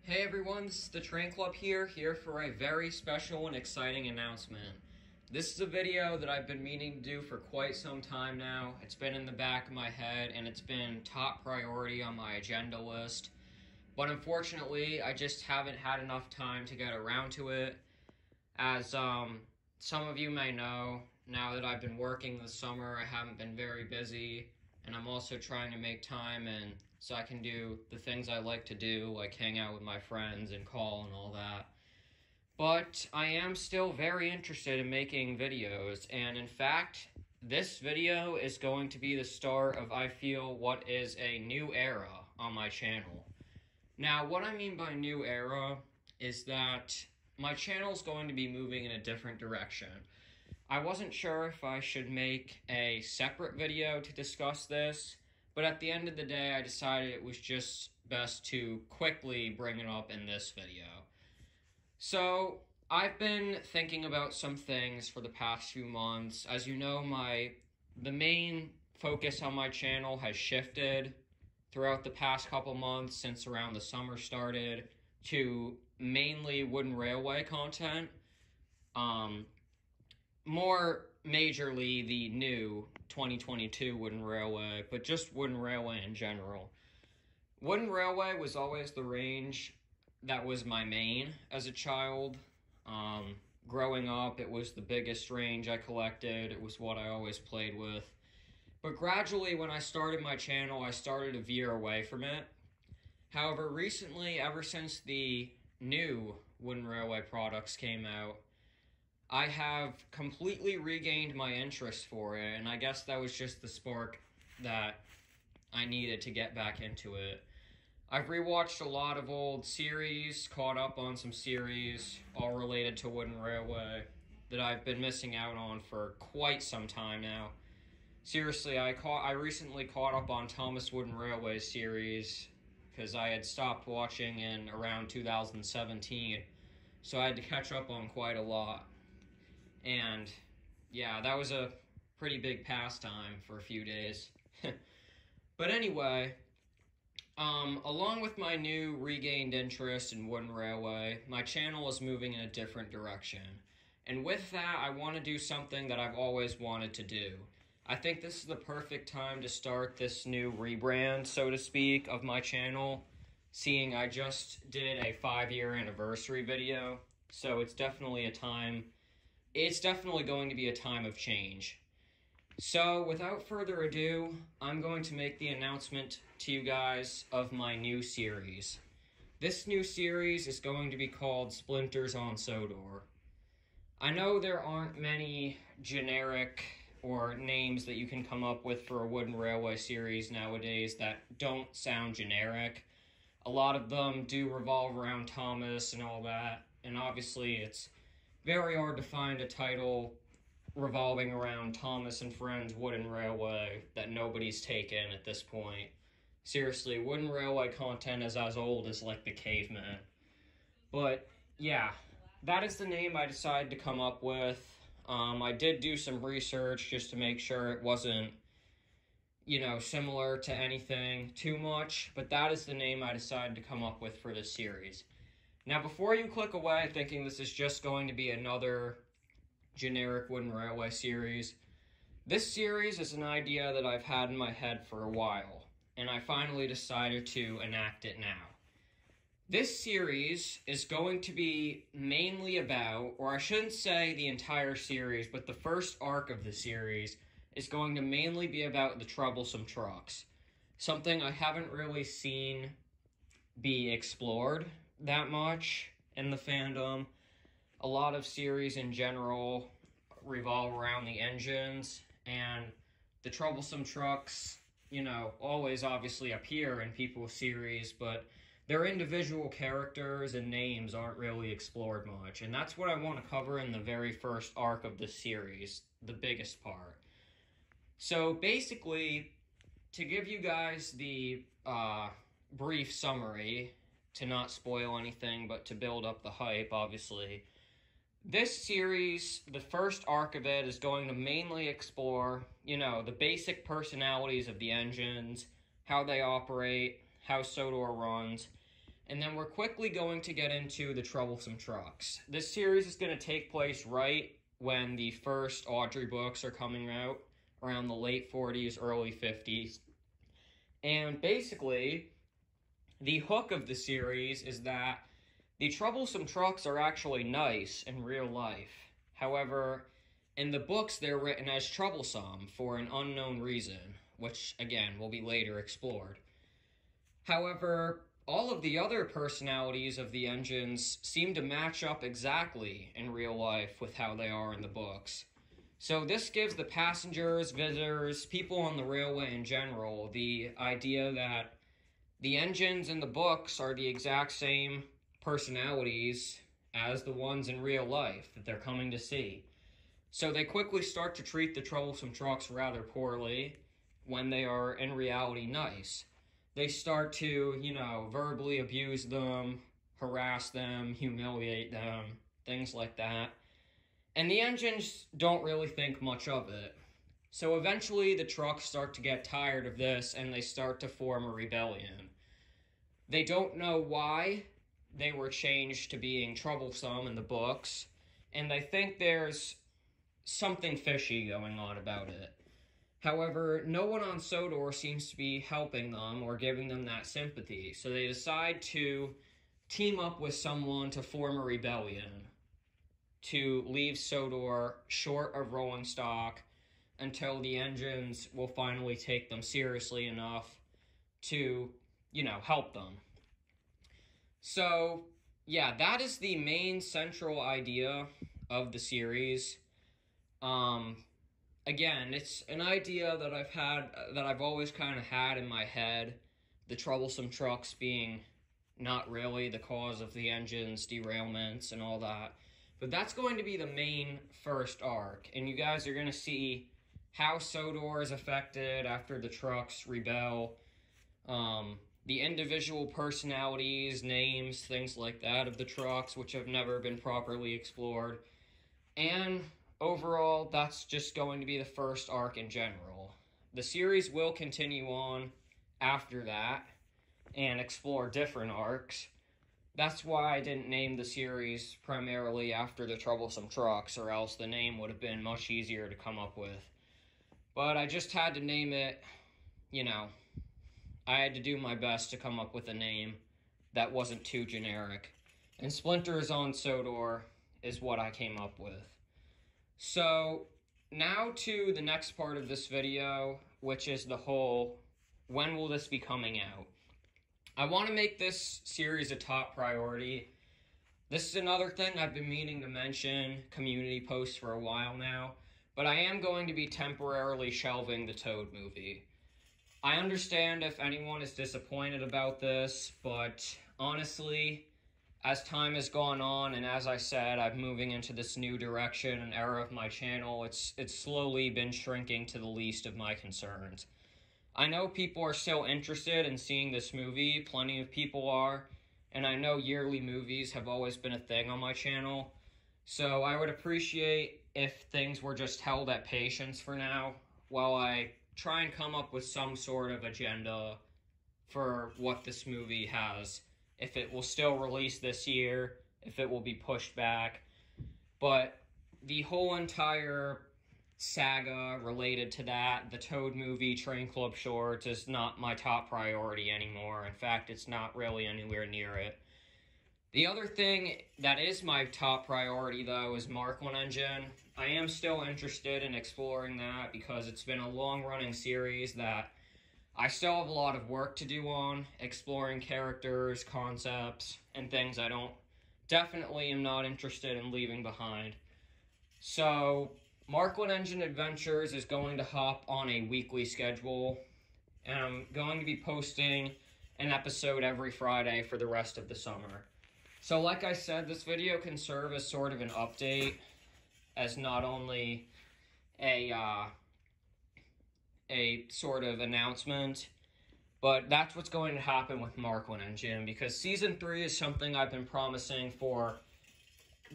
Hey everyone, this is the Train Club here for a very special and exciting announcement. This is a video that I've been meaning to do for quite some time now. It's been in the back of my head and it's been top priority on my agenda list. But unfortunately, I just haven't had enough time to get around to it. As some of you may know, now that I've been working this summer, I haven't been very busy. And I'm also trying to make time so I can do the things I like to do, like hang out with my friends and call and all that. But I am still very interested in making videos, and in fact, this video is going to be the start of, I feel, what is a new era on my channel. Now, what I mean by new era is that my channel is going to be moving in a different direction. I wasn't sure if I should make a separate video to discuss this, but at the end of the day, I decided it was just best to quickly bring it up in this video. So, I've been thinking about some things for the past few months. As you know, the main focus on my channel has shifted throughout the past couple months since around the summer started to mainly wooden railway content. More majorly the new 2022 wooden railway, but just wooden railway in general. Wooden railway was always the range that was my main as a child. Growing up, it was the biggest range I collected. It was what I always played with. But gradually, when I started my channel, I started to veer away from it. However, recently, ever since the new wooden railway products came out, I have completely regained my interest for it, and I guess that was just the spark that I needed to get back into it. I've rewatched a lot of old series, caught up on some series, all related to wooden railway, that I've been missing out on for quite some time now. Seriously, I recently caught up on Thomas Wooden Railway series, because I had stopped watching in around 2017, so I had to catch up on quite a lot. And yeah, that was a pretty big pastime for a few days. But anyway, along with my new regained interest in wooden railway, my channel is moving in a different direction. And with that, I want to do something that I've always wanted to do. I think this is the perfect time to start this new rebrand, so to speak, of my channel, seeing I just did a 5-year anniversary video, so it's definitely going to be a time of change. So, without further ado, I'm going to make the announcement to you guys of my new series. This new series is going to be called Splinters on Sodor. I know there aren't many generic or names that you can come up with for a wooden railway series nowadays that don't sound generic. A lot of them do revolve around Thomas and all that, and obviously it's very hard to find a title revolving around Thomas and Friends Wooden Railway that nobody's taken at this point. Seriously, wooden railway content is as old as, like, the caveman. But, yeah, that is the name I decided to come up with. I did do some research just to make sure it wasn't, similar to anything too much, but that is the name I decided to come up with for this series. Now, before you click away thinking this is just going to be another generic wooden railway series, this series is an idea that I've had in my head for a while, and I finally decided to enact it now. This series is going to be mainly about, or I shouldn't say the entire series, but the first arc of the series is going to mainly be about the troublesome trucks. Something I haven't really seen be explored that much in the fandom. A lot of series in general revolve around the engines, and the troublesome trucks, always obviously appear in people's series, but their individual characters and names aren't really explored much, and that's what I want to cover in the very first arc of the series, the biggest part. So basically, to give you guys the brief summary, to not spoil anything, but to build up the hype, obviously, this series, the first arc of it, is going to mainly explore, the basic personalities of the engines, how they operate, how Sodor runs, and then we're quickly going to get into the Troublesome Trucks. This series is going to take place right when the first Audrey books are coming out, around the late 40s, early 50s. And basically, the hook of the series is that the Troublesome Trucks are actually nice in real life. However, in the books, they're written as troublesome for an unknown reason, which, again, will be later explored. However, all of the other personalities of the engines seem to match up exactly in real life with how they are in the books. So this gives the passengers, visitors, people on the railway in general, the idea that the engines in the books are the exact same personalities as the ones in real life that they're coming to see. So they quickly start to treat the Troublesome Trucks rather poorly when they are in reality nice. They start to, verbally abuse them, harass them, humiliate them, things like that. And the engines don't really think much of it. So eventually the trucks start to get tired of this and they start to form a rebellion. They don't know why they were changed to being troublesome in the books, and they think there's something fishy going on about it. However, no one on Sodor seems to be helping them or giving them that sympathy, so they decide to team up with someone to form a rebellion, to leave Sodor short of rolling stock until the engines will finally take them seriously enough to, help them. So, yeah, that is the main central idea of the series. Again, it's an idea that I've always kind of had in my head, the Troublesome Trucks being not really the cause of the engine's derailments and all that. But that's going to be the main first arc, and you guys are going to see how Sodor is affected after the trucks rebel, the individual personalities, names, things like that of the trucks, which have never been properly explored, and overall, that's just going to be the first arc in general. The series will continue on after that and explore different arcs. That's why I didn't name the series primarily after the Troublesome Trucks, or else the name would have been much easier to come up with. But I just had to name it, I had to do my best to come up with a name that wasn't too generic. And Splinters on Sodor is what I came up with. So, now to the next part of this video, which is the whole, when will this be coming out? I want to make this series a top priority. This is another thing I've been meaning to mention, community posts for a while now, but I am going to be temporarily shelving the Toad movie. I understand if anyone is disappointed about this, but honestly, as time has gone on, and as I said, I'm moving into this new direction and era of my channel, it's slowly been shrinking to the least of my concerns. I know people are still interested in seeing this movie, plenty of people are, and I know yearly movies have always been a thing on my channel, so I would appreciate if things were just held at patience for now, while I try and come up with some sort of agenda for what this movie has. If it will still release this year, if it will be pushed back. But the whole entire saga related to that, the Toad movie, Train Club Shorts, is not my top priority anymore. In fact, it's not really anywhere near it. The other thing that is my top priority, though, is Mark 1 Engine. I am still interested in exploring that because it's been a long-running series that I still have a lot of work to do on, exploring characters, concepts, and things I definitely am not interested in leaving behind. So, Mark 1 Engine Adventures is going to hop on a weekly schedule, and I'm going to be posting an episode every Friday for the rest of the summer. So, like I said, this video can serve as sort of an update, as not only a sort of announcement, but that's what's going to happen with Mark 1 Engine, because Season 3 is something I've been promising for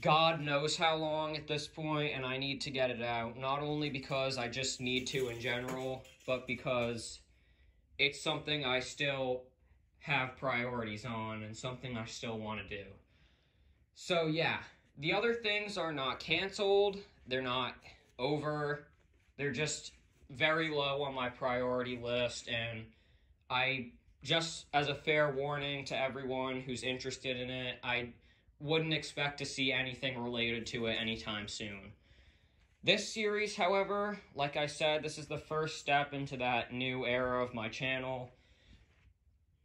God knows how long at this point, and I need to get it out, not only because I just need to in general, but because it's something I still have priorities on and something I still want to do. So yeah, the other things are not canceled, they're not over, they're just very low on my priority list, and I, just as a fair warning to everyone who's interested in it, I wouldn't expect to see anything related to it anytime soon. This series, however, like I said, this is the first step into that new era of my channel.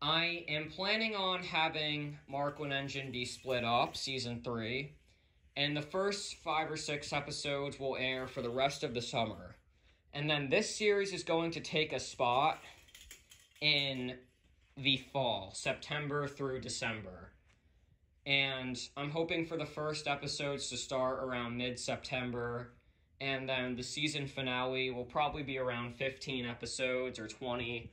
I am planning on having Markland Engine be split up, Season 3, and the first 5 or 6 episodes will air for the rest of the summer. And then this series is going to take a spot in the fall, September through December. And I'm hoping for the first episodes to start around mid-September, and then the season finale will probably be around 15 episodes or 20,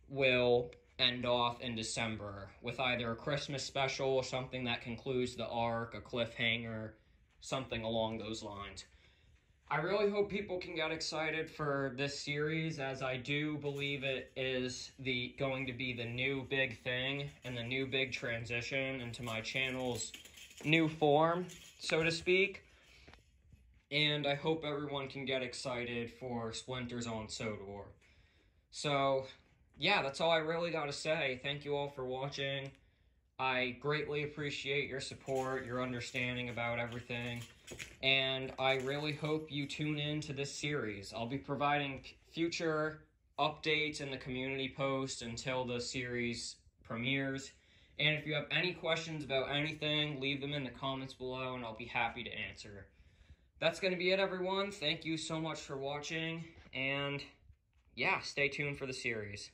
will end off in December with either a Christmas special or something that concludes the arc, a cliffhanger, something along those lines. I really hope people can get excited for this series, as I do believe it is going to be the new big thing and the new big transition into my channel's new form, so to speak. And I hope everyone can get excited for Splinters on Sodor. So, yeah, that's all I really got to say. Thank you all for watching. I greatly appreciate your support, your understanding about everything, and I really hope you tune in to this series. I'll be providing future updates in the community post until the series premieres, and if you have any questions about anything, leave them in the comments below and I'll be happy to answer. That's going to be it, everyone. Thank you so much for watching, and yeah, stay tuned for the series.